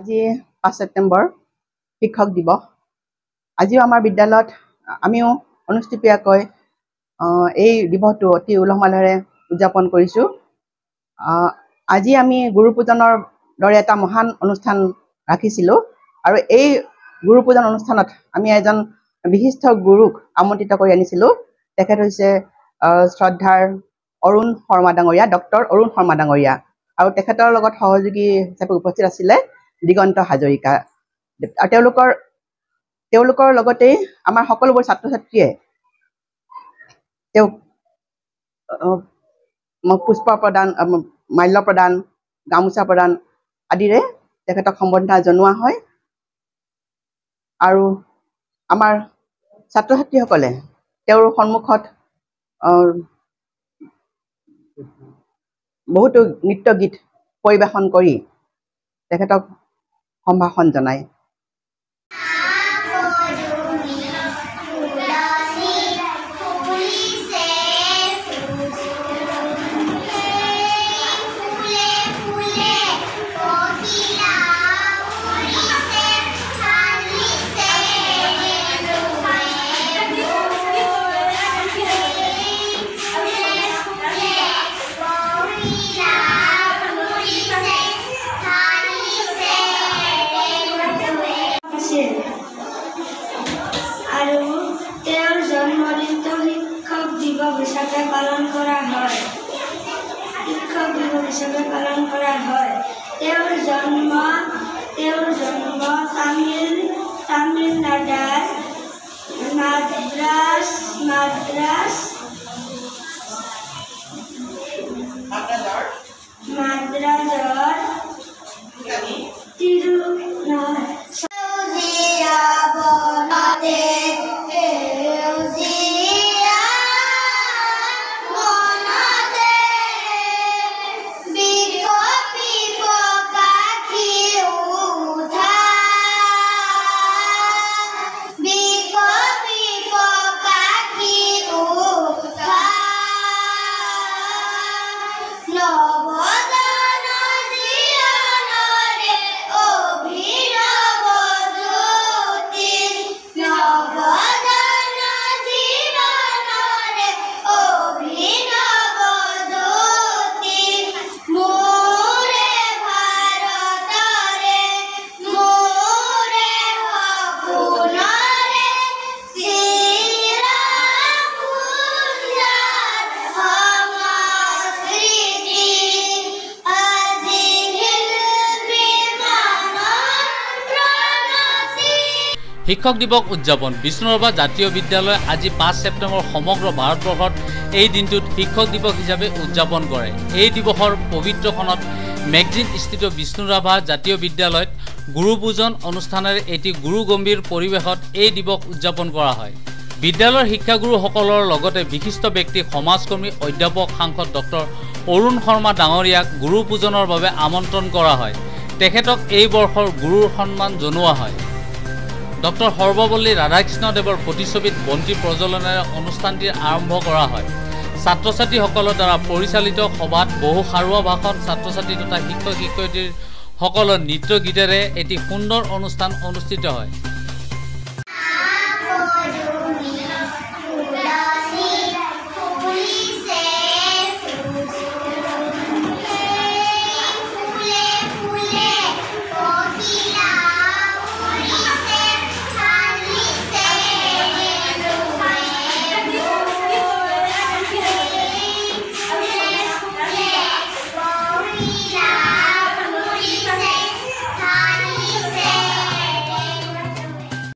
আজি 5 ছেপ্টেম্বৰ শিক্ষক দিৱস। আজিও আমাৰ বিদ্যালয়ত আমিও অনুষ্ঠিতভাৱে এই দিৱসটো অতি উলহ মালহেৰে উদযাপন কৰিছোঁ। আজি আমি গুৰু পূজনৰ দৰে এটা মহান অনুষ্ঠান ৰাখিছিলোঁ আৰু এই গুৰু পূজন অনুষ্ঠানত আমি এজন বিশিষ্ট গুৰুক আমন্ত্ৰিত কৰি আনিছিলোঁ। তেখেত হৈছে শ্ৰদ্ধাৰ অৰুণ শৰ্মা ডাঙৰীয়া, ডক্টৰ অৰুণ শৰ্মা ডাঙৰীয়া, আৰু তেখেতৰ লগত সহযোগী হিচাপে উপস্থিত আছিলে দিগন্ত হাজৰিকা। তেওঁলোকৰ লগতেই আমাৰ সকলোবোৰ ছাত্ৰ ছাত্ৰীয়ে তেওঁক পুষ্প প্ৰদান, মাল্য প্ৰদান, গামোচা প্ৰদান আদিৰে তেখেতক সম্বৰ্ধনা জনোৱা হয়। আৰু আমাৰ ছাত্ৰ ছাত্ৰীসকলে তেওঁৰ সন্মুখত বহুতো নৃত্য গীত পৰিৱেশন কৰি তেখেতক সম্ভাষণ জনায়। আৰু তেওঁৰ জন্মদিনটো শিক্ষক দিৱস হিচাপে পালন কৰা হয়। তেওঁৰ জন্ম তামিলনাডুৰ মাদ্ৰাজৰ শিক্ষক দিৱস উদযাপন বিষ্ণুৰাভা জাতীয় বিদ্যালয় আজি 5 ছেপ্টেম্বৰ সমগ্ৰ ভাৰতবৰ্ষত এই দিনটোত শিক্ষক দিৱস হিচাপে উদযাপন কৰে। এই দিৱসৰ পবিত্ৰখনত মেগজিন স্থিত বিষ্ণুৰাভা জাতীয় বিদ্যালয়ত গুৰু পূজন অনুষ্ঠানেৰে এটি গুৰু গম্ভীৰ পৰিৱেশত এই দিৱস উদযাপন কৰা হয়। বিদ্যালয়ৰ শিক্ষাগুৰুসকলৰ লগতে বিশিষ্ট ব্যক্তি সমাজকৰ্মী অধ্যাপক সাংসদ ডক্টৰ অৰুণ শৰ্মা ডাঙৰীয়াক গুৰু পূজনৰ বাবে আমন্ত্ৰণ কৰা হয়। তেখেতক এই বৰ্ষৰ গুৰুৰ সন্মান জনোৱা হয়। ডক্টৰ সৰ্বপল্লী ৰাধাকৃষ্ণদেৱৰ প্ৰতিচ্ছবিত বন্তি প্ৰজ্বলনেৰে অনুষ্ঠানটি আৰম্ভ কৰা হয়। ছাত্ৰ ছাত্ৰীসকলৰ দ্বাৰা পৰিচালিত সভাত বহু সাৰুৱা ভাষণ, ছাত্ৰ ছাত্ৰী তথা শিক্ষক শিক্ষয়িত্ৰীসকলৰ নৃত্য গীতেৰে এটি সুন্দৰ অনুষ্ঠান অনুষ্ঠিত হয়।